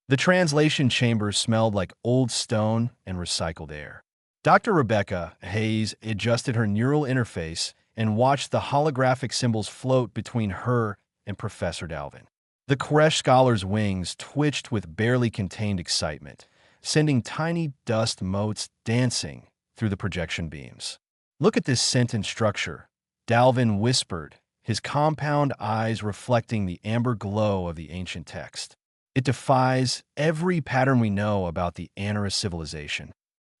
The translation chamber smelled like old stone and recycled air. Dr. Rebecca Hayes adjusted her neural interface and watched the holographic symbols float between her and Professor Dalvin. The Koresh scholar's wings twitched with barely contained excitement, sending tiny dust motes dancing through the projection beams. "Look at this sentence structure," Dalvin whispered, his compound eyes reflecting the amber glow of the ancient text. "It defies every pattern we know about the Anara civilization."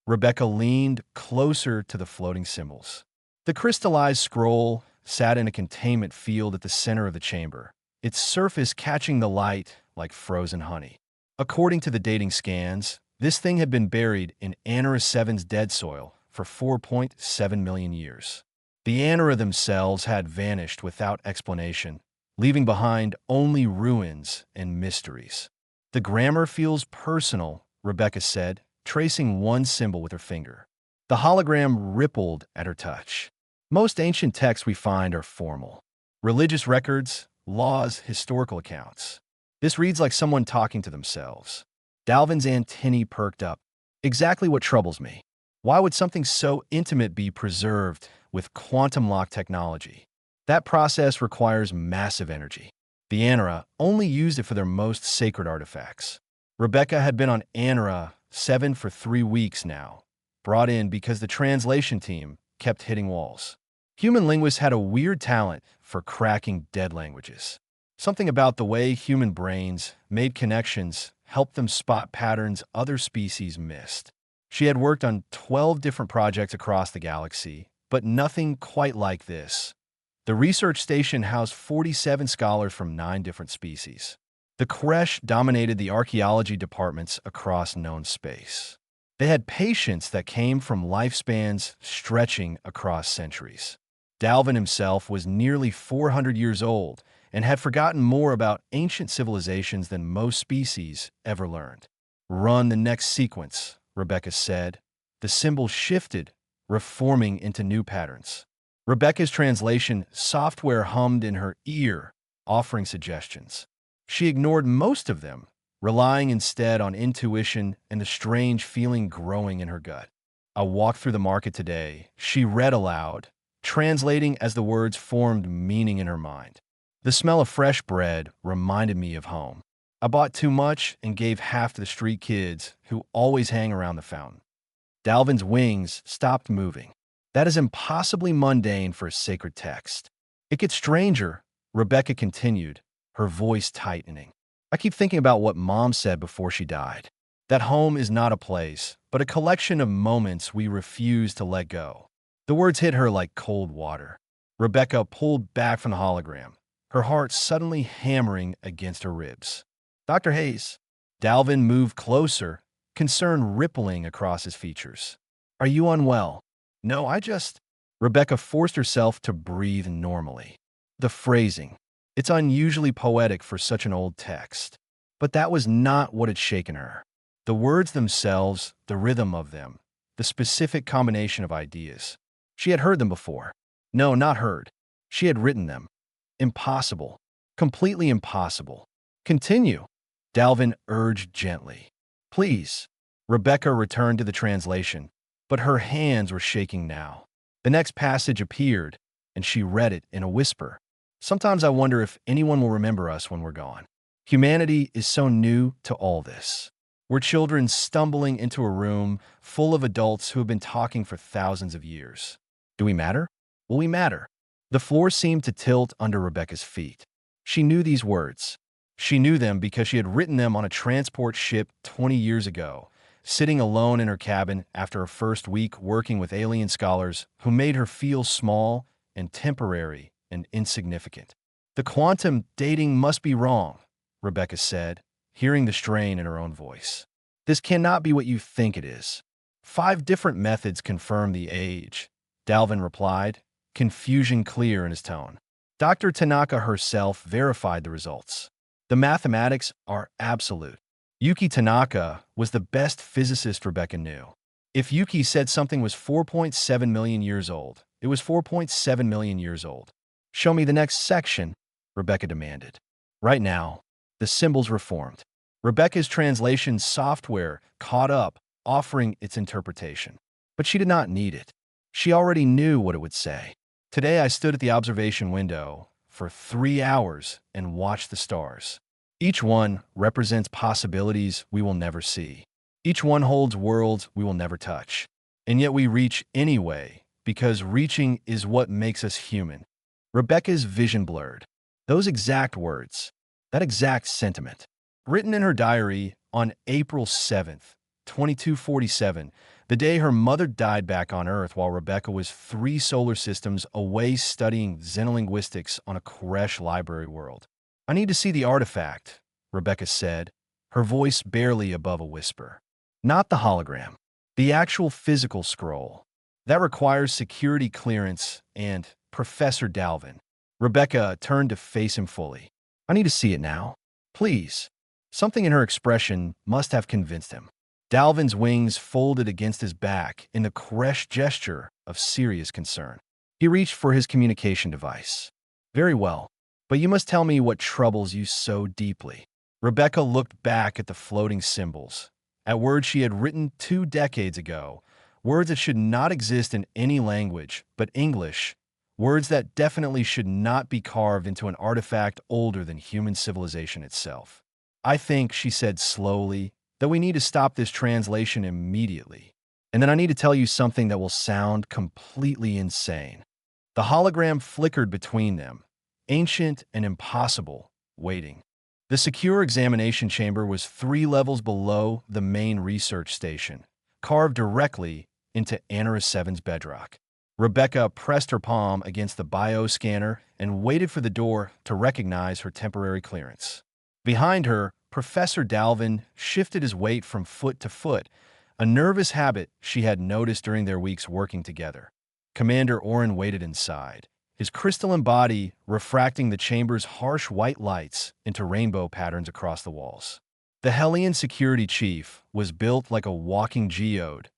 Rebecca leaned closer to the floating symbols. The crystallized scroll sat in a containment field at the center of the chamber, its surface catching the light like frozen honey. According to the dating scans, this thing had been buried in Anara 7's dead soil for 4.7 million years. The Anara themselves had vanished without explanation, leaving behind only ruins and mysteries. "The grammar feels personal," Rebecca said, tracing one symbol with her finger. The hologram rippled at her touch. "Most ancient texts we find are formal. Religious records, laws, historical accounts. This reads like someone talking to themselves." Dalvin's antennae perked up. "Exactly what troubles me. Why would something so intimate be preserved with quantum lock technology? That process requires massive energy. The Anara only used it for their most sacred artifacts." Rebecca had been on Anara 7 for 3 weeks now, brought in because the translation team kept hitting walls. Human linguists had a weird talent for cracking dead languages. Something about the way human brains made connections helped them spot patterns other species missed. She had worked on 12 different projects across the galaxy, but nothing quite like this. The research station housed 47 scholars from 9 different species. The Koresh dominated the archaeology departments across known space. They had patience that came from lifespans stretching across centuries. Dalvin himself was nearly 400 years old and had forgotten more about ancient civilizations than most species ever learned. "Run the next sequence," Rebecca said. The symbol shifted, reforming into new patterns. Rebecca's translation software hummed in her ear, offering suggestions. She ignored most of them, relying instead on intuition and the strange feeling growing in her gut. "I walked through the market today," she read aloud, translating as the words formed meaning in her mind. "The smell of fresh bread reminded me of home. I bought too much and gave half to the street kids who always hang around the fountain." Dalvin's wings stopped moving. That is impossibly mundane for a sacred text. "It gets stranger," Rebecca continued, her voice tightening. "I keep thinking about what Mom said before she died. That home is not a place, but a collection of moments we refuse to let go." The words hit her like cold water. Rebecca pulled back from the hologram, her heart suddenly hammering against her ribs. "Dr. Hayes." Dalvin moved closer, concern rippling across his features. "Are you unwell?" "No, I just—" Rebecca forced herself to breathe normally. The phrasing. It's unusually poetic for such an old text. But that was not what had shaken her. The words themselves, the rhythm of them, the specific combination of ideas. She had heard them before. No, not heard. She had written them. Impossible. Completely impossible. "Continue," Dalvin urged gently. "Please." Rebecca returned to the translation, but her hands were shaking now. The next passage appeared, and she read it in a whisper. "Sometimes I wonder if anyone will remember us when we're gone. Humanity is so new to all this. We're children stumbling into a room full of adults who have been talking for thousands of years. Do we matter? Will we matter?" The floor seemed to tilt under Rebecca's feet. She knew these words. She knew them because she had written them on a transport ship 20 years ago, sitting alone in her cabin after her first week working with alien scholars who made her feel small and temporary and insignificant. "The quantum dating must be wrong," Rebecca said, hearing the strain in her own voice. "This cannot be what you think it is." 5 different methods confirm the age," Dalvin replied, confusion clear in his tone. Dr. Tanaka herself verified the results. "The mathematics are absolute." Yuki Tanaka was the best physicist Rebecca knew. If Yuki said something was 4.7 million years old, it was 4.7 million years old. "Show me the next section," Rebecca demanded. Right now, the symbols reformed. Rebecca's translation software caught up, offering its interpretation. But she did not need it. She already knew what it would say. Today I stood at the observation window for 3 hours and watched the stars. Each one represents possibilities we will never see. Each one holds worlds we will never touch. And yet we reach anyway, because reaching is what makes us human. Rebecca's vision blurred. Those exact words, that exact sentiment. Written in her diary on April 7th, 2247, the day her mother died back on Earth while Rebecca was 3 solar systems away studying xenolinguistics on a Koresh library world. "I need to see the artifact," Rebecca said, her voice barely above a whisper. "Not the hologram. The actual physical scroll. That requires security clearance and Professor Dalvin." Rebecca turned to face him fully. "I need to see it now. Please." Something in her expression must have convinced him. Dalvin's wings folded against his back in the Koresh gesture of serious concern. He reached for his communication device. "Very well, but you must tell me what troubles you so deeply." Rebecca looked back at the floating symbols, at words she had written 2 decades ago, words that should not exist in any language but English, words that definitely should not be carved into an artifact older than human civilization itself. "I think," she said slowly, "that we need to stop this translation immediately. And then I need to tell you something that will sound completely insane." The hologram flickered between them, ancient and impossible, waiting. The secure examination chamber was 3 levels below the main research station, carved directly into Anarus 7's bedrock. Rebecca pressed her palm against the bioscanner and waited for the door to recognize her temporary clearance. Behind her, Professor Dalvin shifted his weight from foot to foot, a nervous habit she had noticed during their weeks working together. Commander Orin waited inside, his crystalline body refracting the chamber's harsh white lights into rainbow patterns across the walls. The Hellion security chief was built like a walking geode,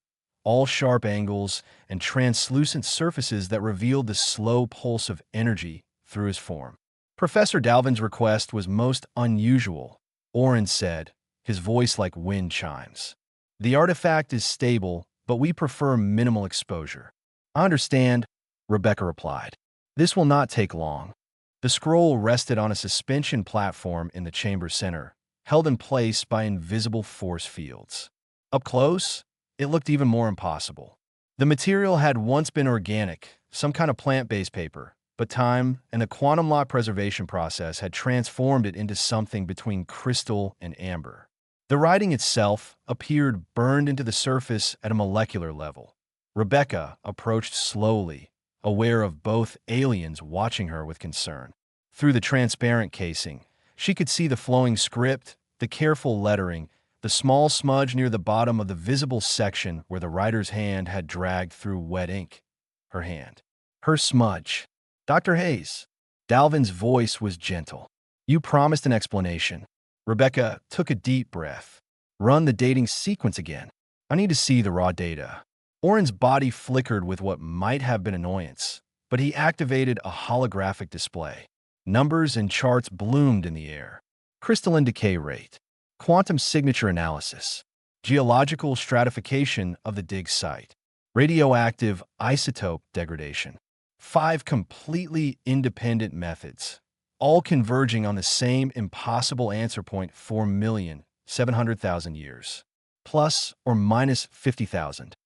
all sharp angles and translucent surfaces that revealed the slow pulse of energy through his form. Professor Dalvin's request was most unusual, Orin said, his voice like wind chimes. "The artifact is stable, but we prefer minimal exposure." "I understand," Rebecca replied. "This will not take long." The scroll rested on a suspension platform in the chamber center, held in place by invisible force fields. Up close, it looked even more impossible. The material had once been organic, some kind of plant-based paper, but time and the quantum law preservation process had transformed it into something between crystal and amber. The writing itself appeared burned into the surface at a molecular level. Rebecca approached slowly, aware of both aliens watching her with concern. Through the transparent casing, she could see the flowing script, the careful lettering, the small smudge near the bottom of the visible section where the writer's hand had dragged through wet ink. Her hand. Her smudge. "Dr. Hayes." Dalvin's voice was gentle. "You promised an explanation." Rebecca took a deep breath. "Run the dating sequence again. I need to see the raw data." Orin's body flickered with what might have been annoyance, but he activated a holographic display. Numbers and charts bloomed in the air. Crystalline decay rate, quantum signature analysis, geological stratification of the dig site, radioactive isotope degradation. 5 completely independent methods, all converging on the same impossible answer point: 4,700,000 years, plus or minus 50,000.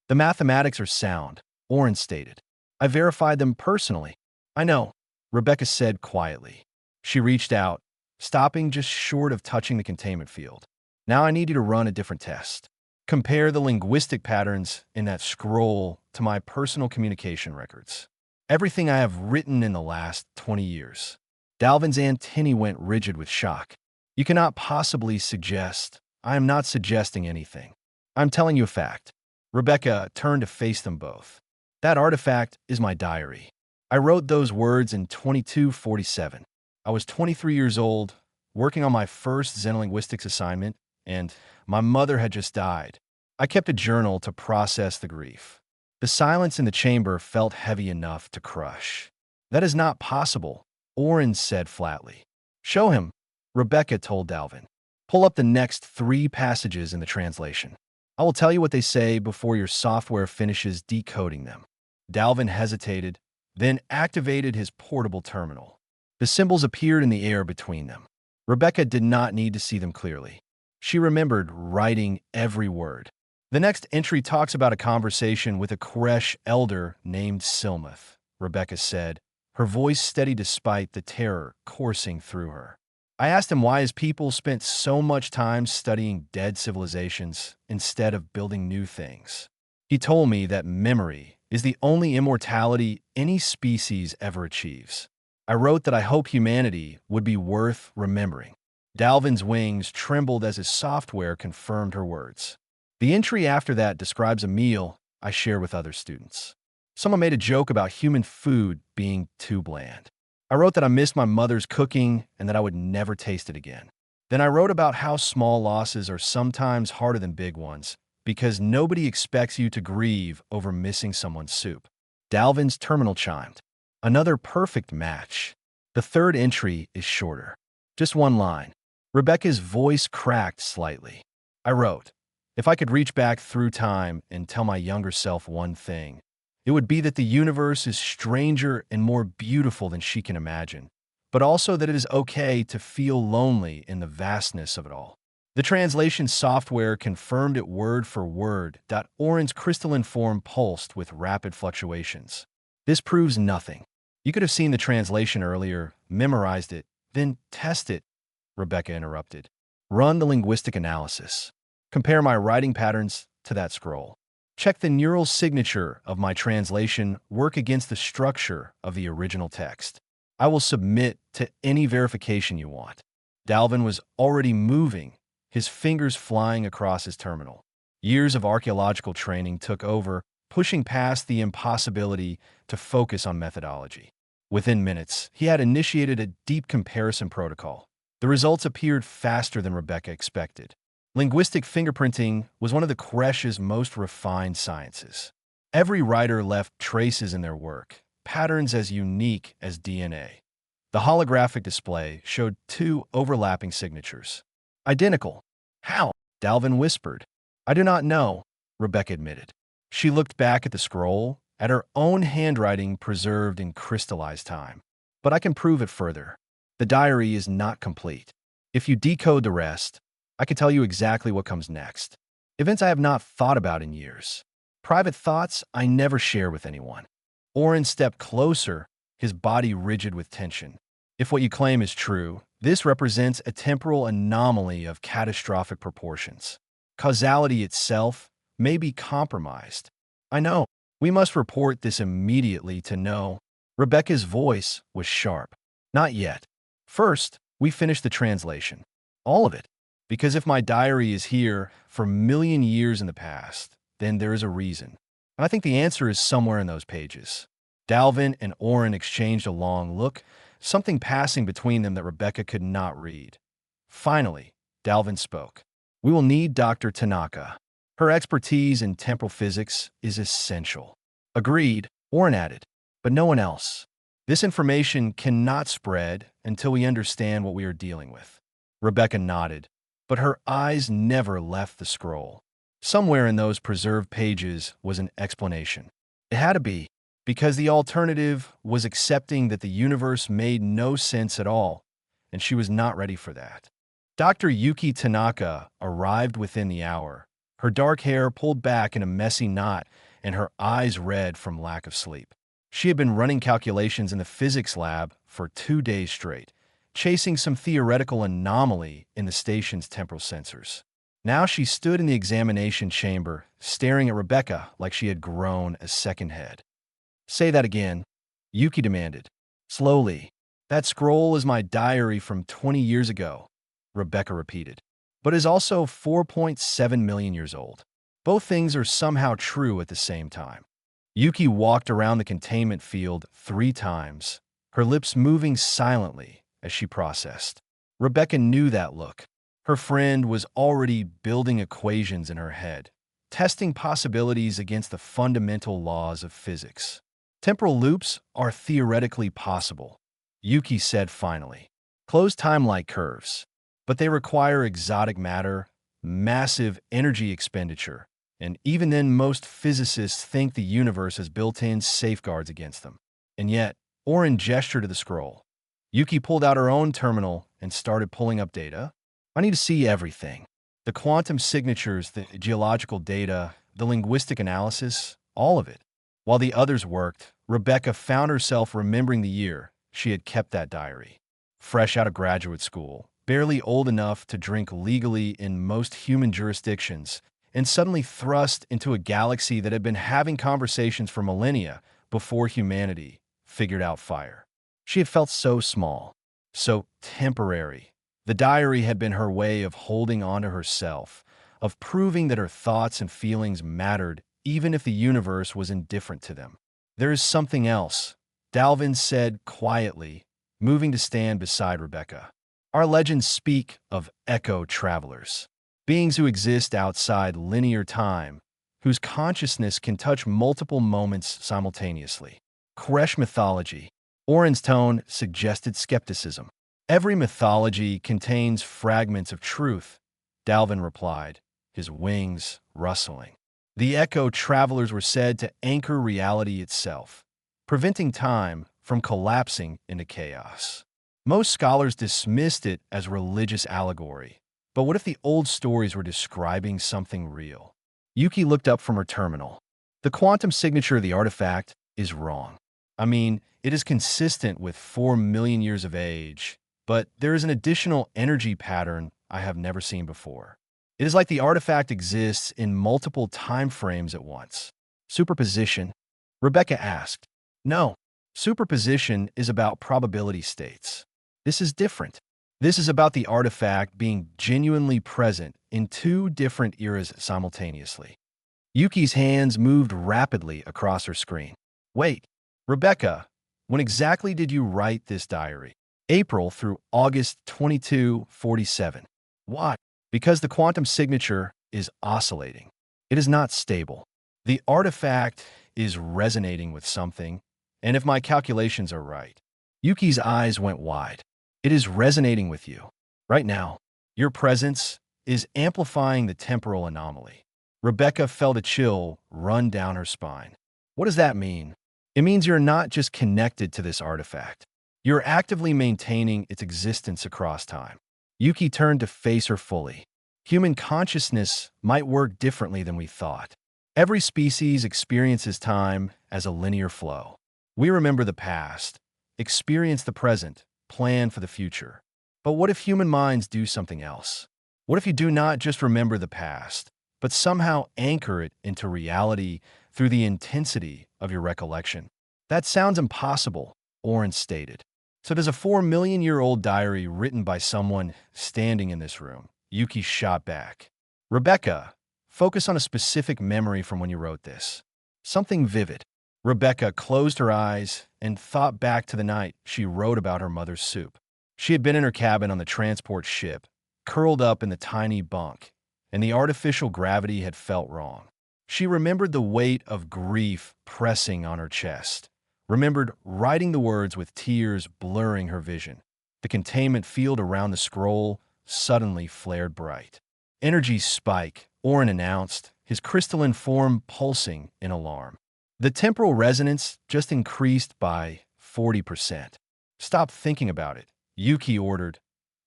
"The mathematics are sound," Orin stated. "I verified them personally." "I know," Rebecca said quietly. She reached out, stopping just short of touching the containment field. "Now I need you to run a different test. Compare the linguistic patterns in that scroll to my personal communication records. Everything I have written in the last 20 years. Dalvin's antennae went rigid with shock. "You cannot possibly suggest." "I am not suggesting anything. I'm telling you a fact." Rebecca turned to face them both. "That artifact is my diary. I wrote those words in 2247. I was 23 years old, working on my first xenolinguistics assignment, and my mother had just died. I kept a journal to process the grief. The silence in the chamber felt heavy enough to crush. "That is not possible," Orin said flatly. "Show him," Rebecca told Dalvin. Pull up the next 3 passages in the translation. I will tell you what they say before your software finishes decoding them. Dalvin hesitated, then activated his portable terminal. The symbols appeared in the air between them. Rebecca did not need to see them clearly. She remembered writing every word. The next entry talks about a conversation with a Koresh elder named Silmuth, Rebecca said, her voice steady despite the terror coursing through her. I asked him why his people spent so much time studying dead civilizations instead of building new things. He told me that memory is the only immortality any species ever achieves. I wrote that I hope humanity would be worth remembering. Dalvin's wings trembled as his software confirmed her words. The entry after that describes a meal I share with other students. Someone made a joke about human food being too bland. I wrote that I missed my mother's cooking and that I would never taste it again. Then I wrote about how small losses are sometimes harder than big ones because nobody expects you to grieve over missing someone's soup. Dalvin's terminal chimed. Another perfect match. The third entry is shorter. Just one line. Rebecca's voice cracked slightly. I wrote, if I could reach back through time and tell my younger self one thing, it would be that the universe is stranger and more beautiful than she can imagine, but also that it is okay to feel lonely in the vastness of it all. The translation software confirmed it word for word. Orin's crystalline form pulsed with rapid fluctuations. This proves nothing. You could have seen the translation earlier, memorized it, then test it, Rebecca interrupted. Run the linguistic analysis. Compare my writing patterns to that scroll. Check the neural signature of my translation work against the structure of the original text. I will submit to any verification you want. Dalvin was already moving, his fingers flying across his terminal. Years of archaeological training took over, pushing past the impossibility to focus on methodology. Within minutes, he had initiated a deep comparison protocol. The results appeared faster than Rebecca expected. Linguistic fingerprinting was one of the Koresh's most refined sciences. Every writer left traces in their work, patterns as unique as DNA. The holographic display showed 2 overlapping signatures. Identical. How? Dalvin whispered. I do not know, Rebecca admitted. She looked back at the scroll, at her own handwriting preserved in crystallized time. But I can prove it further. The diary is not complete. If you decode the rest, I can tell you exactly what comes next. Events I have not thought about in years. Private thoughts I never share with anyone. Orin stepped closer, his body rigid with tension. If what you claim is true, this represents a temporal anomaly of catastrophic proportions. Causality itself may be compromised. I know. We must report this immediately to know. Rebecca's voice was sharp. Not yet. First, we finish the translation. All of it. Because if my diary is here for a million years in the past, then there is a reason. And I think the answer is somewhere in those pages. Dalvin and Orin exchanged a long look, something passing between them that Rebecca could not read. Finally, Dalvin spoke. We will need Dr. Tanaka. Her expertise in temporal physics is essential. Agreed, Orin added, but no one else. This information cannot spread until we understand what we are dealing with. Rebecca nodded, but her eyes never left the scroll. Somewhere in those preserved pages was an explanation. It had to be, because the alternative was accepting that the universe made no sense at all, and she was not ready for that. Dr. Yuki Tanaka arrived within the hour, her dark hair pulled back in a messy knot and her eyes red from lack of sleep. She had been running calculations in the physics lab for 2 days straight, chasing some theoretical anomaly in the station's temporal sensors. Now she stood in the examination chamber, staring at Rebecca like she had grown a second head. Say that again, Yuki demanded. Slowly. That scroll is my diary from 20 years ago, Rebecca repeated, but is also 4.7 million years old. Both things are somehow true at the same time. Yuki walked around the containment field 3 times, her lips moving silently as she processed. Rebecca knew that look. Her friend was already building equations in her head, testing possibilities against the fundamental laws of physics. Temporal loops are theoretically possible, Yuki said finally. Closed time-like curves. but they require exotic matter, massive energy expenditure, and even then most physicists think the universe has built-in safeguards against them. And yet, Oren gestured to the scroll. Yuki pulled out her own terminal and started pulling up data. I need to see everything. The quantum signatures, the geological data, the linguistic analysis, all of it. While the others worked, Rebecca found herself remembering the year she had kept that diary. Fresh out of graduate school, barely old enough to drink legally in most human jurisdictions, and suddenly thrust into a galaxy that had been having conversations for millennia before humanity figured out fire. She had felt so small, so temporary. The diary had been her way of holding on to herself, of proving that her thoughts and feelings mattered even if the universe was indifferent to them. There is something else, Dalvin said quietly, moving to stand beside Rebecca. Our legends speak of echo travelers, beings who exist outside linear time, whose consciousness can touch multiple moments simultaneously. Koresh mythology. Oren's tone suggested skepticism. Every mythology contains fragments of truth, Dalvin replied, his wings rustling. The echo travelers were said to anchor reality itself, preventing time from collapsing into chaos. Most scholars dismissed it as religious allegory, but what if the old stories were describing something real? Yuki looked up from her terminal. The quantum signature of the artifact is wrong. I mean, it is consistent with 4 million years of age, but there is an additional energy pattern I have never seen before. It is like the artifact exists in multiple time frames at once. Superposition? Rebecca asked. No, superposition is about probability states. This is different. This is about the artifact being genuinely present in 2 different eras simultaneously. Yuki's hands moved rapidly across her screen. Wait, Rebecca, when exactly did you write this diary? April through August 2247. Why? Because the quantum signature is oscillating. It is not stable. The artifact is resonating with something, and if my calculations are right, Yuki's eyes went wide. It is resonating with you. Right now, your presence is amplifying the temporal anomaly. Rebecca felt a chill run down her spine. What does that mean? It means you're not just connected to this artifact. You're actively maintaining its existence across time. Yuki turned to face her fully. Human consciousness might work differently than we thought. Every species experiences time as a linear flow. We remember the past, experience the present, plan for the future. But what if human minds do something else? What if you do not just remember the past, but somehow anchor it into reality through the intensity of your recollection? That sounds impossible, Oren stated. So does a 4 million-year-old diary written by someone standing in this room? Yuki shot back. Rebecca, focus on a specific memory from when you wrote this. Something vivid. Rebecca closed her eyes and thought back to the night she wrote about her mother's soup. She had been in her cabin on the transport ship, curled up in the tiny bunk, and the artificial gravity had felt wrong. She remembered the weight of grief pressing on her chest, remembered writing the words with tears blurring her vision. The containment field around the scroll suddenly flared bright. Energy spike, Oren announced, his crystalline form pulsing in alarm. The temporal resonance just increased by 40%. Stop thinking about it, Yuki ordered.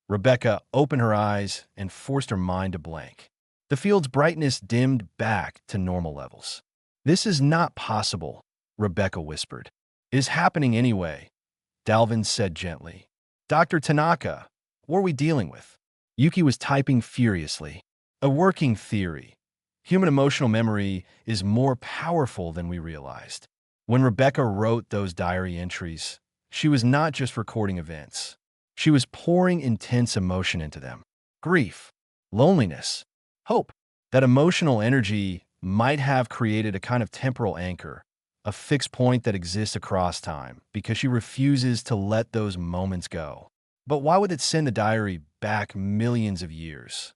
Rebecca opened her eyes and forced her mind to blank. The field's brightness dimmed back to normal levels. This is not possible, Rebecca whispered. It is happening anyway, Dalvin said gently. Dr. Tanaka, what are we dealing with? Yuki was typing furiously. A working theory. Human emotional memory is more powerful than we realized. When Rebecca wrote those diary entries, she was not just recording events. She was pouring intense emotion into them. Grief, loneliness, hope. That emotional energy might have created a kind of temporal anchor, a fixed point that exists across time, because she refuses to let those moments go. But why would it send the diary back millions of years?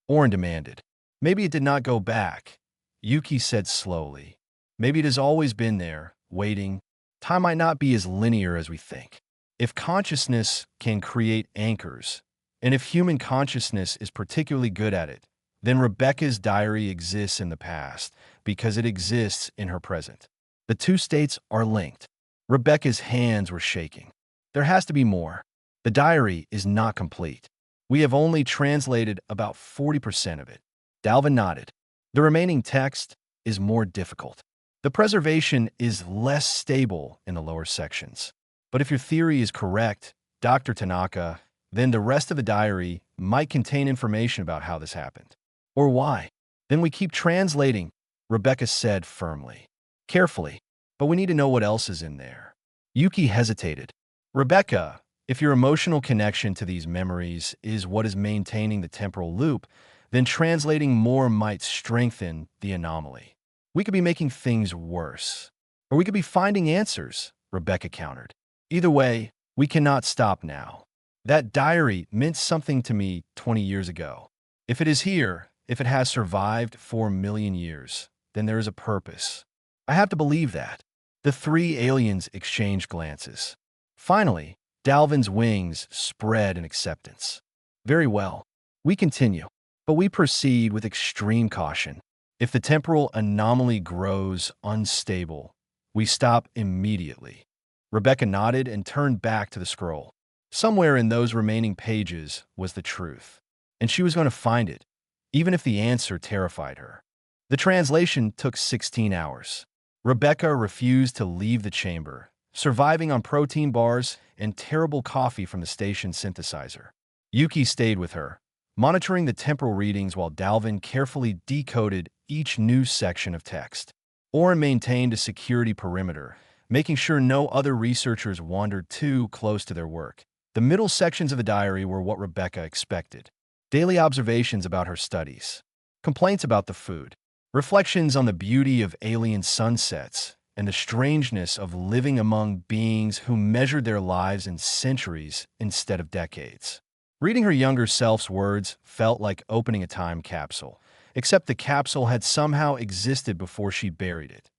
Oren demanded. Maybe it did not go back, Yuki said slowly. Maybe it has always been there, waiting. Time might not be as linear as we think. If consciousness can create anchors, And if human consciousness is particularly good at it, then Rebecca's diary exists in the past because it exists in her present. The two states are linked. Rebecca's hands were shaking. There has to be more. The diary is not complete. We have only translated about 40% of it. Dalvin nodded. The remaining text is more difficult. The preservation is less stable in the lower sections. But if your theory is correct, Dr. Tanaka, then the rest of the diary might contain information about how this happened. Or why. Then we keep translating, Rebecca said firmly. Carefully. But we need to know what else is in there. Yuki hesitated. Rebecca, if your emotional connection to these memories is what is maintaining the temporal loop, then translating more might strengthen the anomaly. We could be making things worse. Or we could be finding answers, Rebecca countered. Either way, we cannot stop now. That diary meant something to me 20 years ago. If it is here, if it has survived 4 million years, then there is a purpose. I have to believe that. The three aliens exchanged glances. Finally, Dalvin's wings spread in acceptance. Very well. We continue. But we proceed with extreme caution. If the temporal anomaly grows unstable, we stop immediately. Rebecca nodded and turned back to the scroll. Somewhere in those remaining pages was the truth, and she was going to find it, even if the answer terrified her. The translation took 16 hours. Rebecca refused to leave the chamber, surviving on protein bars and terrible coffee from the station synthesizer. Yuki stayed with her, monitoring the temporal readings while Dalvin carefully decoded each new section of text. Oren maintained a security perimeter, making sure no other researchers wandered too close to their work. The middle sections of the diary were what Rebecca expected. Daily observations about her studies, complaints about the food, reflections on the beauty of alien sunsets, and the strangeness of living among beings who measured their lives in centuries instead of decades. Reading her younger self's words felt like opening a time capsule, except the capsule had somehow existed before she buried it.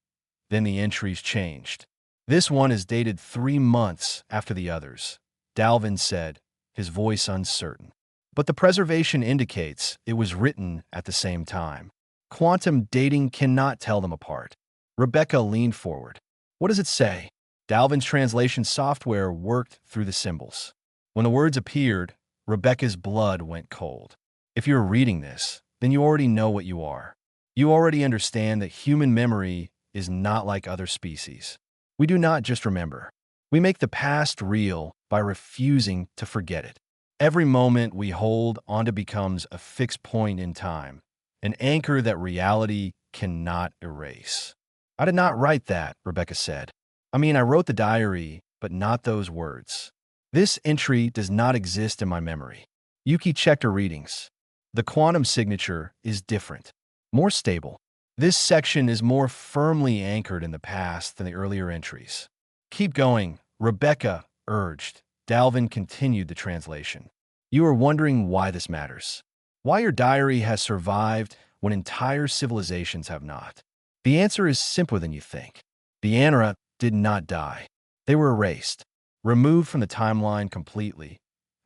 Then the entries changed. This one is dated 3 months after the others, Dalvin said, his voice uncertain. But the preservation indicates it was written at the same time. Quantum dating cannot tell them apart. Rebecca leaned forward. What does it say? Dalvin's translation software worked through the symbols. When the words appeared, Rebecca's blood went cold. If you're reading this, then you already know what you are. You already understand that human memory is not like other species. We do not just remember. We make the past real by refusing to forget it. Every moment we hold onto becomes a fixed point in time, an anchor that reality cannot erase. I did not write that, Rebecca said. I wrote the diary, but not those words. This entry does not exist in my memory. Yuki checked her readings. The quantum signature is different, more stable. This section is more firmly anchored in the past than the earlier entries. Keep going, Rebecca urged. Dalvin continued the translation. You are wondering why this matters. Why your diary has survived when entire civilizations have not. The answer is simpler than you think. The Anara did not die. They were erased, removed from the timeline completely,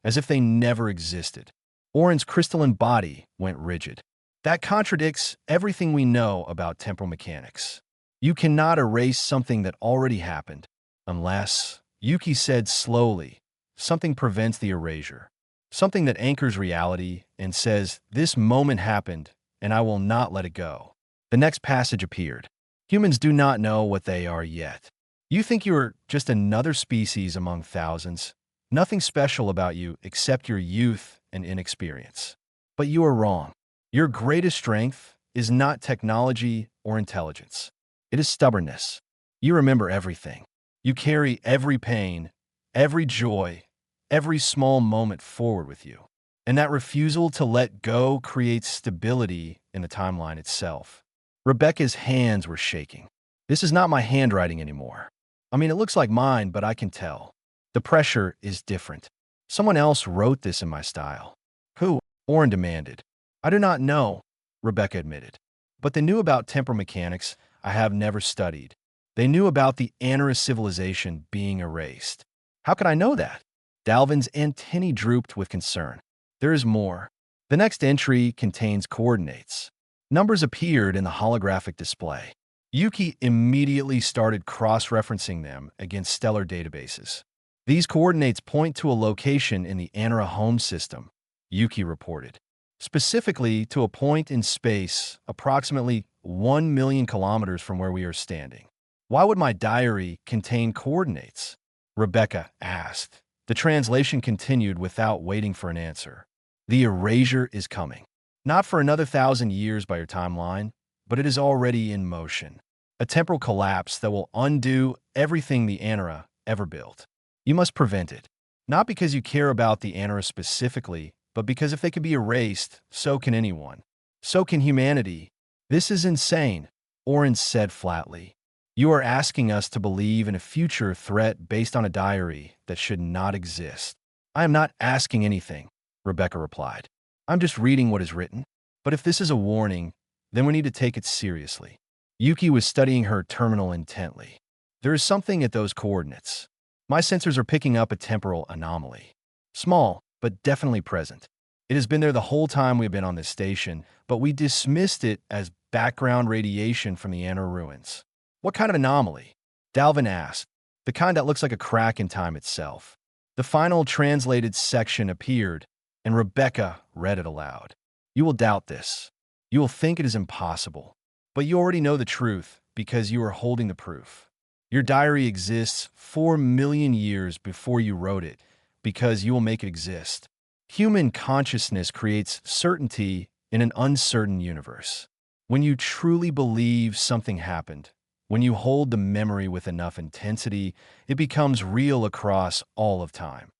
as if they never existed. Oren's crystalline body went rigid. That contradicts everything we know about temporal mechanics. You cannot erase something that already happened, unless, Yuki said slowly, something prevents the erasure. Something that anchors reality and says, this moment happened, and I will not let it go. The next passage appeared. Humans do not know what they are yet. You think you are just another species among thousands. Nothing special about you except your youth and inexperience. But you are wrong. Your greatest strength is not technology or intelligence. It is stubbornness. You remember everything. You carry every pain, every joy, every small moment forward with you. And that refusal to let go creates stability in the timeline itself. Rebecca's hands were shaking. This is not my handwriting anymore. It looks like mine, but I can tell. The pressure is different. Someone else wrote this in my style. Who? Oren demanded. I do not know, Rebecca admitted. But they knew about temporal mechanics I have never studied. They knew about the Anara civilization being erased. How could I know that? Dalvin's antennae drooped with concern. There is more. The next entry contains coordinates. Numbers appeared in the holographic display. Yuki immediately started cross-referencing them against stellar databases. These coordinates point to a location in the Anara home system, Yuki reported. Specifically to a point in space approximately 1 million kilometers from where we are standing. Why would my diary contain coordinates? Rebecca asked. The translation continued without waiting for an answer. The erasure is coming. Not for another 1,000 years by your timeline, but it is already in motion. A temporal collapse that will undo everything the Anara ever built. You must prevent it. Not because you care about the Anara specifically, but because if they can be erased, so can anyone. So can humanity. This is insane, Oren said flatly. You are asking us to believe in a future threat based on a diary that should not exist. I am not asking anything, Rebecca replied. I'm just reading what is written. But if this is a warning, then we need to take it seriously. Yuki was studying her terminal intently. There is something at those coordinates. My sensors are picking up a temporal anomaly. Small, but definitely present. It has been there the whole time we've been on this station, but we dismissed it as background radiation from the Anara ruins. What kind of anomaly? Dalvin asked. The kind that looks like a crack in time itself. The final translated section appeared, and Rebecca read it aloud. You will doubt this. You will think it is impossible. But you already know the truth because you are holding the proof. Your diary exists 4 million years before you wrote it because you will make it exist. Human consciousness creates certainty in an uncertain universe. When you truly believe something happened, when you hold the memory with enough intensity, it becomes real across all of time.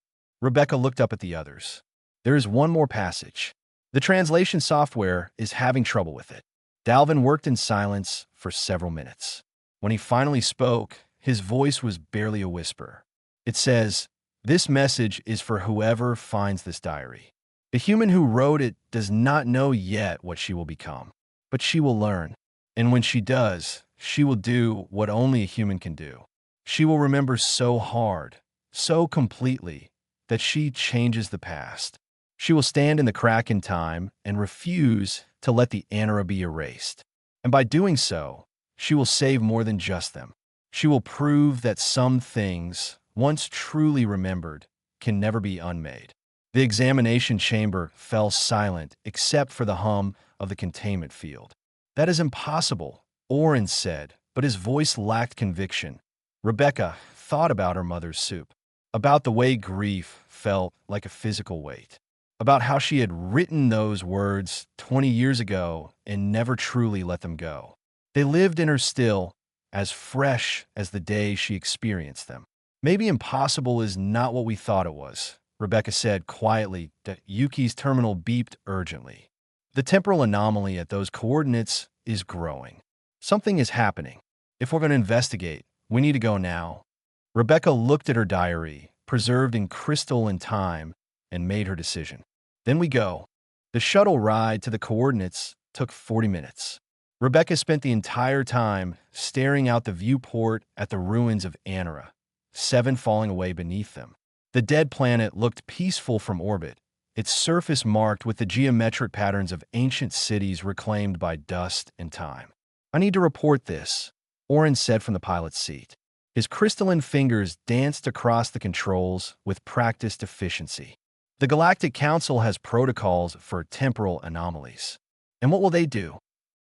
Rebecca looked up at the others. There is one more passage. The translation software is having trouble with it. Dalvin worked in silence for several minutes. When he finally spoke, his voice was barely a whisper. It says, "This message is for whoever finds this diary. The human who wrote it does not know yet what she will become, but she will learn. And when she does, she will do what only a human can do. She will remember so hard, so completely, that she changes the past. She will stand in the crack in time and refuse to let the Anara be erased. And by doing so, she will save more than just them. She will prove that some things, once truly remembered, can never be unmade." The examination chamber fell silent except for the hum of the containment field. "That is impossible," Oren said, but his voice lacked conviction. Rebecca thought about her mother's soup, about the way grief felt like a physical weight, about how she had written those words 20 years ago and never truly let them go. They lived in her still, as fresh as the day she experienced them. "Maybe impossible is not what we thought it was," Rebecca said quietly. Yuki's terminal beeped urgently. "The temporal anomaly at those coordinates is growing. Something is happening. If we're going to investigate, we need to go now." Rebecca looked at her diary, preserved in crystal and time, and made her decision. "Then we go." The shuttle ride to the coordinates took 40 minutes. Rebecca spent the entire time staring out the viewport at the ruins of Anara, 7 falling away beneath them. The dead planet looked peaceful from orbit, its surface marked with the geometric patterns of ancient cities reclaimed by dust and time. "I need to report this," Oren said from the pilot's seat. His crystalline fingers danced across the controls with practiced efficiency. "The Galactic Council has protocols for temporal anomalies. And what will they do?"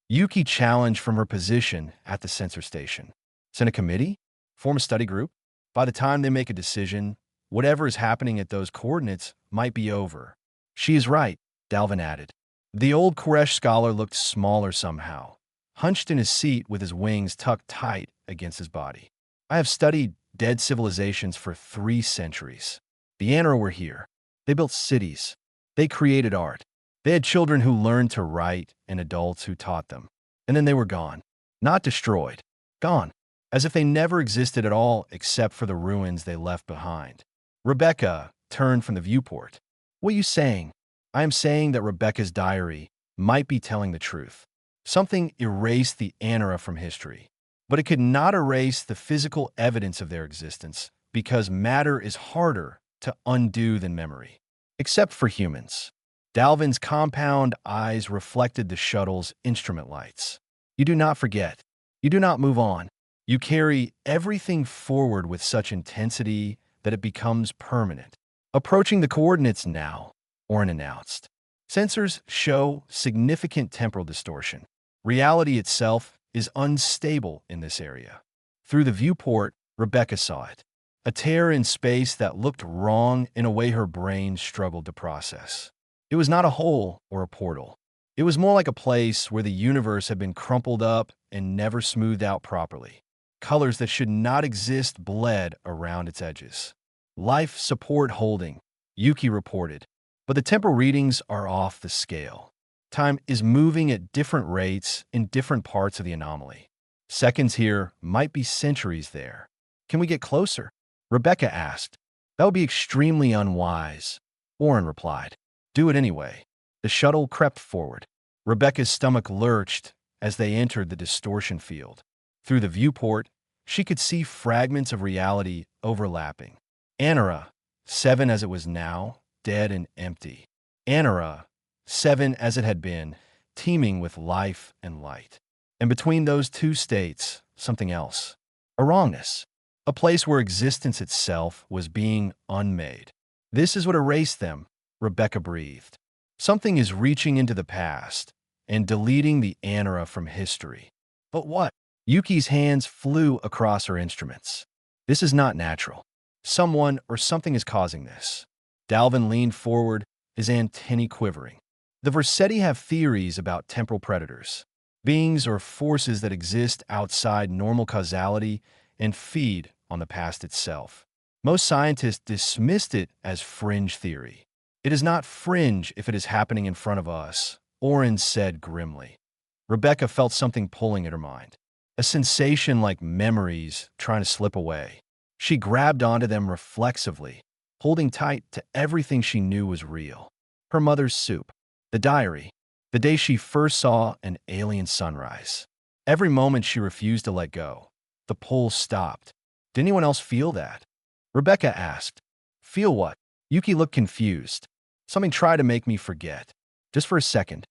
Yuki challenged from her position at the sensor station. "Send a committee? Form a study group? By the time they make a decision, whatever is happening at those coordinates might be over." "She is right," Dalvin added. The old Koresh scholar looked smaller somehow, hunched in his seat with his wings tucked tight against his body. "I have studied dead civilizations for 3 centuries. The Anara were here. They built cities. They created art. They had children who learned to write and adults who taught them. And then they were gone. Not destroyed. Gone. As if they never existed at all except for the ruins they left behind." Rebecca turned from the viewport. "What are you saying?" "I am saying that Rebecca's diary might be telling the truth. Something erased the Anara from history. But it could not erase the physical evidence of their existence because matter is harder to undo than memory. Except for humans. Dalvin's compound eyes reflected the shuttle's instrument lights. You do not forget. You do not move on. You carry everything forward with such intensity that it becomes permanent. Approaching the coordinates now, Orin announced. Sensors show significant temporal distortion. Reality itself is unstable in this area. Through the viewport, Rebecca saw it. A tear in space that looked wrong in a way her brain struggled to process. It was not a hole or a portal. It was more like a place where the universe had been crumpled up and never smoothed out properly. Colors that should not exist bled around its edges. Life support holding, Yuki reported, but the temporal readings are off the scale. Time is moving at different rates in different parts of the anomaly. Seconds here might be centuries there. Can we get closer? Rebecca asked. That would be extremely unwise, Orin replied. Do it anyway. The shuttle crept forward. Rebecca's stomach lurched as they entered the distortion field. Through the viewport, she could see fragments of reality overlapping. Anara, 7 as it was now, dead and empty. Anara, 7 as it had been, teeming with life and light. And between those two states, something else. A wrongness. A place where existence itself was being unmade. This is what erased them, Rebecca breathed. Something is reaching into the past and deleting the Anara from history. But what? Yuki's hands flew across her instruments. This is not natural. Someone or something is causing this. Dalvin leaned forward, his antennae quivering. The Versetti have theories about temporal predators, beings or forces that exist outside normal causality and feed on the past itself. Most scientists dismissed it as fringe theory. It is not fringe if it is happening in front of us, Orin said grimly. Rebecca felt something pulling at her mind. A sensation like memories trying to slip away. She grabbed onto them reflexively, holding tight to everything she knew was real. Her mother's soup, the diary, the day she first saw an alien sunrise. Every moment she refused to let go. The pull stopped. Did anyone else feel that? Rebecca asked. Feel what? Yuki looked confused. Something tried to make me forget. Just for a second.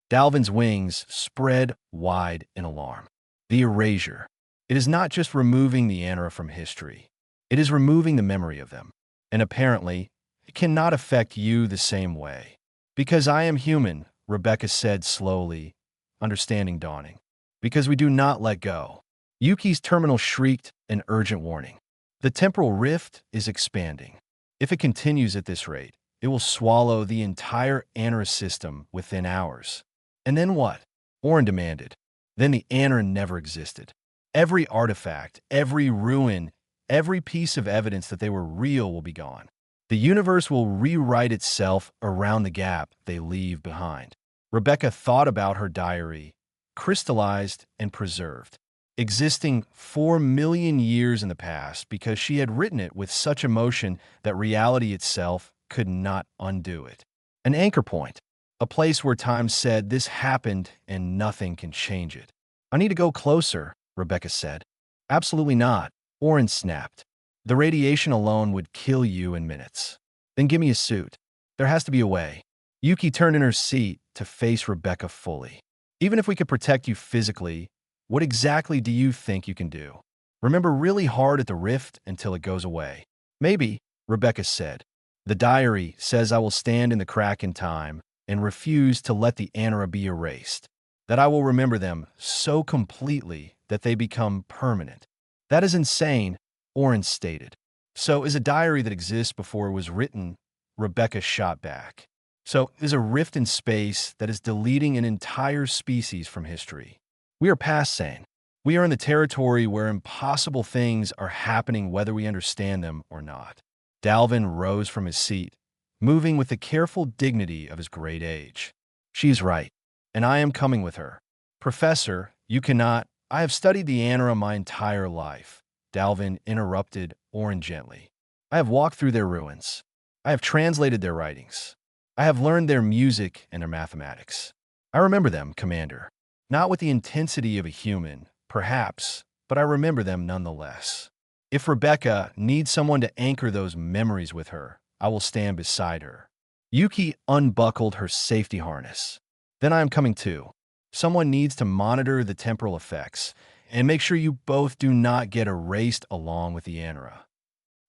Dalvin's wings spread wide in alarm. The erasure. It is not just removing the Anara from history. It is removing the memory of them. And apparently, it cannot affect you the same way. Because I am human, Rebecca said slowly, understanding dawning. Because we do not let go. Yuki's terminal shrieked an urgent warning. The temporal rift is expanding. If it continues at this rate, it will swallow the entire Anara system within hours. And then what? Orin demanded. Then the Anara never existed. Every artifact, every ruin, every piece of evidence that they were real will be gone. The universe will rewrite itself around the gap they leave behind. Rebecca thought about her diary, crystallized and preserved, existing 4 million years in the past because she had written it with such emotion that reality itself could not undo it. An anchor point, a place where time said this happened and nothing can change it. I need to go closer, Rebecca said. Absolutely not, Orin snapped. The radiation alone would kill you in minutes. Then give me a suit. There has to be a way. Yuki turned in her seat to face Rebecca fully. Even if we could protect you physically, what exactly do you think you can do? Remember really hard at the rift until it goes away. Maybe, Rebecca said. The diary says I will stand in the crack in time and refuse to let the Anara be erased. That I will remember them so completely that they become permanent. That is insane, Orin stated. So is a diary that exists before it was written, Rebecca shot back. So is a rift in space that is deleting an entire species from history. We are past sane. We are in the territory where impossible things are happening whether we understand them or not. Dalvin rose from his seat, moving with the careful dignity of his great age. She is right, and I am coming with her. Professor, you cannot. I have studied the Anara my entire life, Dalvin interrupted Orin gently. I have walked through their ruins. I have translated their writings. I have learned their music and their mathematics. I remember them, Commander. Not with the intensity of a human, perhaps, but I remember them nonetheless. If Rebecca needs someone to anchor those memories with her, I will stand beside her. Yuki unbuckled her safety harness. Then I am coming too. Someone needs to monitor the temporal effects and make sure you both do not get erased along with the Anura.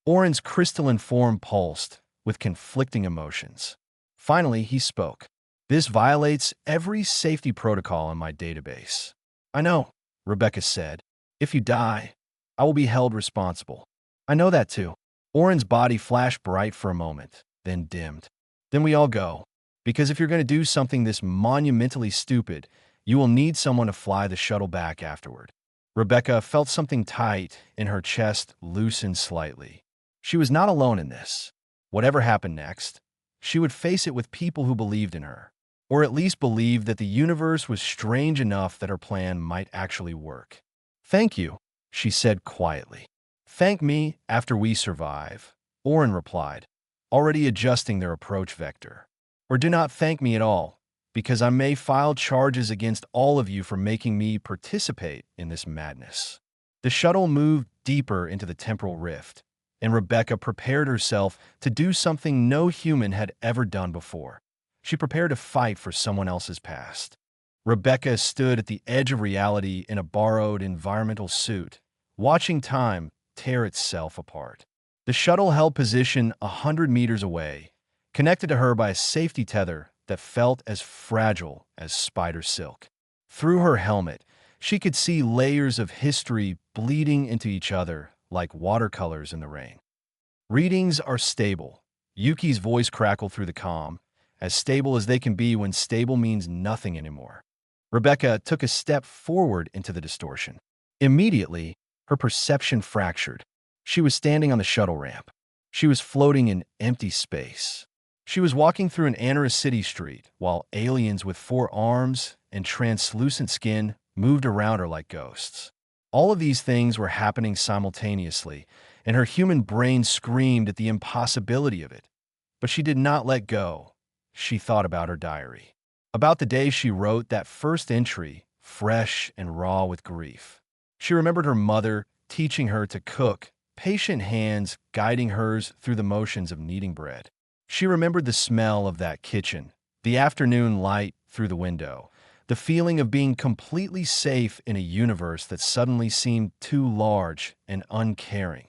Oren's crystalline form pulsed with conflicting emotions. Finally, he spoke. This violates every safety protocol in my database. I know, Rebecca said. If you die, I will be held responsible. I know that too. Oren's body flashed bright for a moment, then dimmed. Then we all go. Because if you're going to do something this monumentally stupid, you will need someone to fly the shuttle back afterward. Rebecca felt something tight in her chest loosen slightly. She was not alone in this. Whatever happened next, she would face it with people who believed in her, or at least believed that the universe was strange enough that her plan might actually work. Thank you, she said quietly. Thank me after we survive, Oren replied, already adjusting their approach vector. Or do not thank me at all, because I may file charges against all of you for making me participate in this madness. The shuttle moved deeper into the temporal rift, and Rebecca prepared herself to do something no human had ever done before. She prepared to fight for someone else's past. Rebecca stood at the edge of reality in a borrowed environmental suit, watching time tear itself apart. The shuttle held position 100 meters away, connected to her by a safety tether that felt as fragile as spider silk. Through her helmet, she could see layers of history bleeding into each other like watercolors in the rain. Readings are stable. Yuki's voice crackled through the comm, as stable as they can be when stable means nothing anymore. Rebecca took a step forward into the distortion. Immediately, her perception fractured. She was standing on the shuttle ramp. She was floating in empty space. She was walking through an Anura city street while aliens with 4 arms and translucent skin moved around her like ghosts. All of these things were happening simultaneously, and her human brain screamed at the impossibility of it. But she did not let go. She thought about her diary. About the day she wrote that first entry, fresh and raw with grief. She remembered her mother teaching her to cook, patient hands guiding hers through the motions of kneading bread. She remembered the smell of that kitchen, the afternoon light through the window, the feeling of being completely safe in a universe that suddenly seemed too large and uncaring.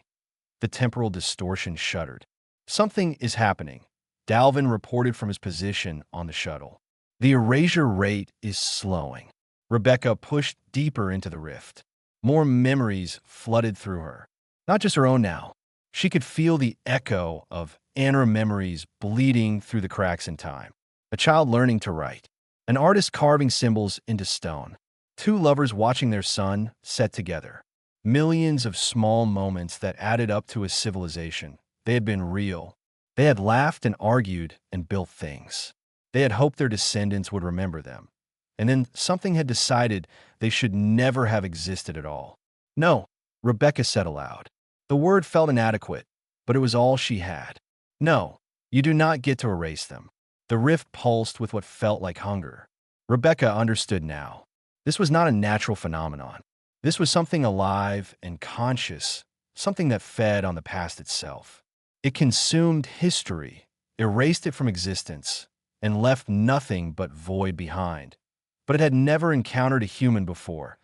The temporal distortion shuddered. Something is happening, Dalvin reported from his position on the shuttle. The erasure rate is slowing. Rebecca pushed deeper into the rift. More memories flooded through her. Not just her own now. She could feel the echo of Anura memories bleeding through the cracks in time. A child learning to write. An artist carving symbols into stone. 2 lovers watching their son set together. Millions of small moments that added up to a civilization. They had been real. They had laughed and argued and built things. They had hoped their descendants would remember them. And then something had decided they should never have existed at all. No, Rebecca said aloud. The word felt inadequate, but it was all she had. No, you do not get to erase them. The rift pulsed with what felt like hunger. Rebecca understood now. This was not a natural phenomenon. This was something alive and conscious, something that fed on the past itself. It consumed history, erased it from existence, and left nothing but void behind. But it had never encountered a human before.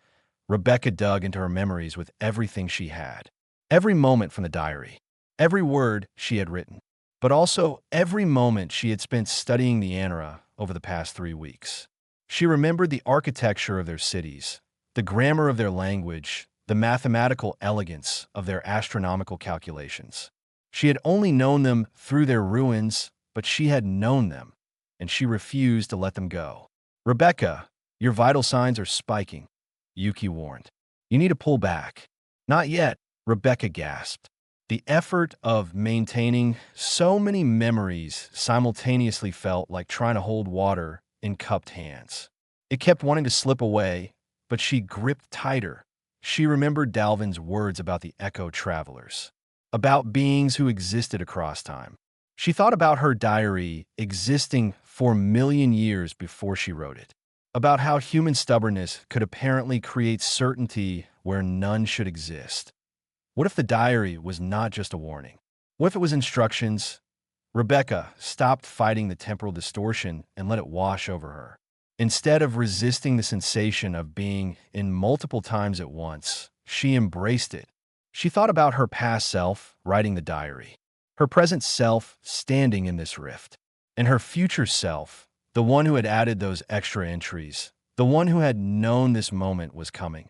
Rebecca dug into her memories with everything she had. Every moment from the diary, every word she had written, but also every moment she had spent studying the Anura over the past 3 weeks. She remembered the architecture of their cities, the grammar of their language, the mathematical elegance of their astronomical calculations. She had only known them through their ruins, but she had known them, and she refused to let them go. Rebecca, your vital signs are spiking, Yuki warned. You need to pull back. Not yet, Rebecca gasped. The effort of maintaining so many memories simultaneously felt like trying to hold water in cupped hands. It kept wanting to slip away, but she gripped tighter. She remembered Dalvin's words about the Echo Travelers, about beings who existed across time. She thought about her diary existing for a million years before she wrote it, about how human stubbornness could apparently create certainty where none should exist. What if the diary was not just a warning? What if it was instructions, Rebecca stopped fighting the temporal distortion and let it wash over her. Instead of resisting the sensation of being in multiple times at once, she embraced it. She thought about her past self writing the diary, her present self standing in this rift, and her future self, the one who had added those extra entries, the one who had known this moment was coming.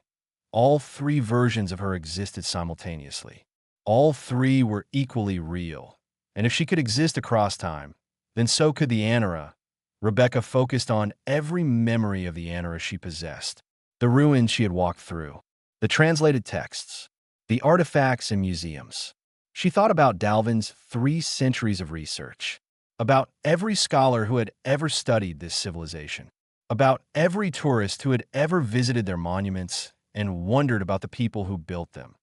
All three versions of her existed simultaneously. All three were equally real. And if she could exist across time, then so could the Anara. Rebecca focused on every memory of the Anara she possessed, the ruins she had walked through, the translated texts, the artifacts and museums. She thought about Dalvin's 3 centuries of research, about every scholar who had ever studied this civilization, about every tourist who had ever visited their monuments and wondered about the people who built them.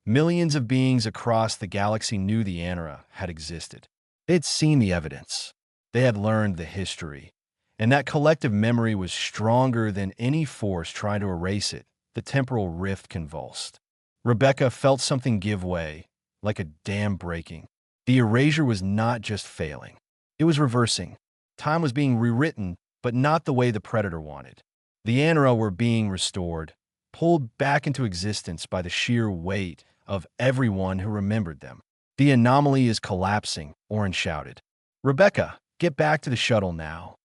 Millions of beings across the galaxy knew the Anara had existed. They had seen the evidence. They had learned the history. And that collective memory was stronger than any force trying to erase it. The temporal rift convulsed. Rebecca felt something give way, like a dam breaking. The erasure was not just failing. It was reversing. Time was being rewritten, but not the way the Predator wanted. The Anara were being restored, pulled back into existence by the sheer weight of everyone who remembered them. The anomaly is collapsing, Orin shouted. Rebecca, get back to the shuttle now.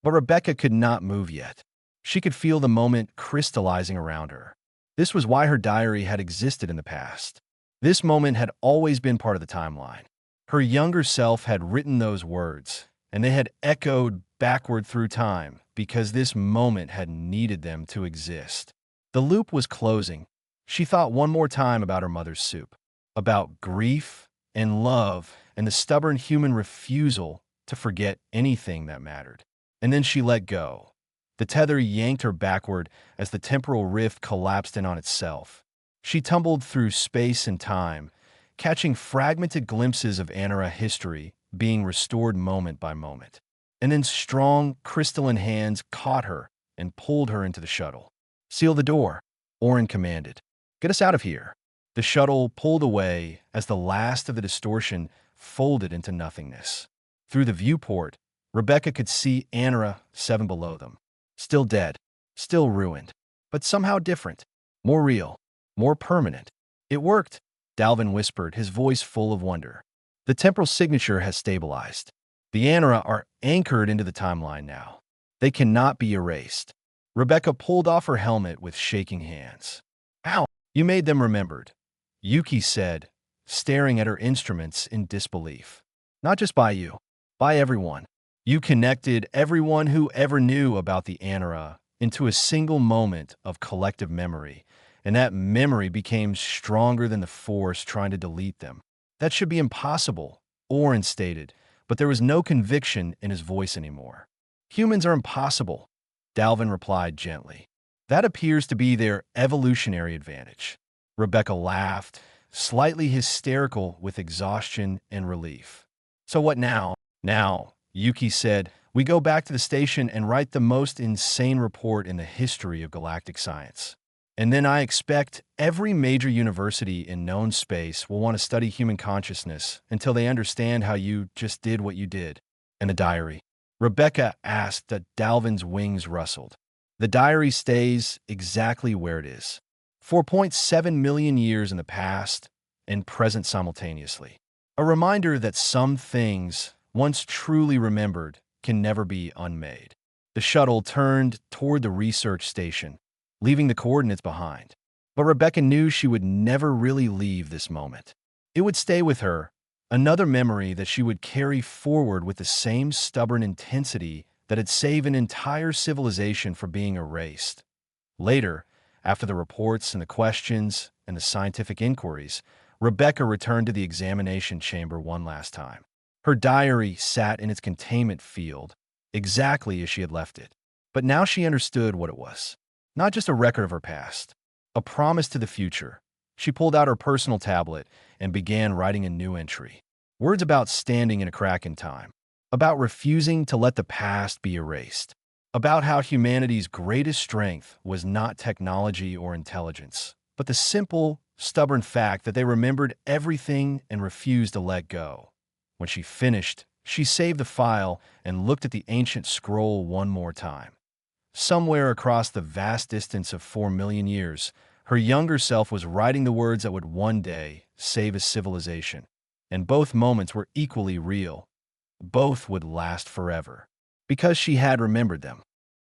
But Rebecca could not move yet. She could feel the moment crystallizing around her. This was why her diary had existed in the past. This moment had always been part of the timeline. Her younger self had written those words, and they had echoed backward through time because this moment had needed them to exist. The loop was closing. She thought one more time about her mother's soup, about grief and love and the stubborn human refusal to forget anything that mattered. And then she let go. The tether yanked her backward as the temporal rift collapsed in on itself. She tumbled through space and time, catching fragmented glimpses of Anara history being restored moment by moment. And then strong, crystalline hands caught her and pulled her into the shuttle. Seal the door, Orin commanded. Get us out of here. The shuttle pulled away as the last of the distortion folded into nothingness. Through the viewport, Rebecca could see Anara 7 below them. Still dead, still ruined, but somehow different, more real, more permanent. It worked, Dalvin whispered, his voice full of wonder. The temporal signature has stabilized. The Anara are anchored into the timeline now. They cannot be erased. Rebecca pulled off her helmet with shaking hands. Ow! You made them remembered, Yuki said, staring at her instruments in disbelief. Not just by you, by everyone. You connected everyone who ever knew about the Anara into a single moment of collective memory, and that memory became stronger than the force trying to delete them. That should be impossible, Orin stated, but there was no conviction in his voice anymore. Humans are impossible, Dalvin replied gently. That appears to be their evolutionary advantage. Rebecca laughed, slightly hysterical with exhaustion and relief. So what now? Now, Yuki said, we go back to the station and write the most insane report in the history of galactic science. And then I expect every major university in known space will want to study human consciousness until they understand how you just did what you did. And the diary. Rebecca asked that Dalvin's wings rustled. The diary stays exactly where it is. 4.7 million years in the past and present simultaneously. A reminder that some things, once truly remembered, can never be unmade. The shuttle turned toward the research station, leaving the coordinates behind. But Rebecca knew she would never really leave this moment. It would stay with her, another memory that she would carry forward with the same stubborn intensity that had saved an entire civilization from being erased. Later, after the reports and the questions and the scientific inquiries, Rebecca returned to the examination chamber one last time. Her diary sat in its containment field, exactly as she had left it. But now she understood what it was. Not just a record of her past, a promise to the future. She pulled out her personal tablet and began writing a new entry. Words about standing in a crack in time, about refusing to let the past be erased, about how humanity's greatest strength was not technology or intelligence, but the simple, stubborn fact that they remembered everything and refused to let go. When she finished, She saved the file and looked at the ancient scroll one more time. Somewhere across the vast distance of 4 million years, her younger self was writing the words that would one day save a civilization. And both moments were equally real. Both would last forever. Because she had remembered them.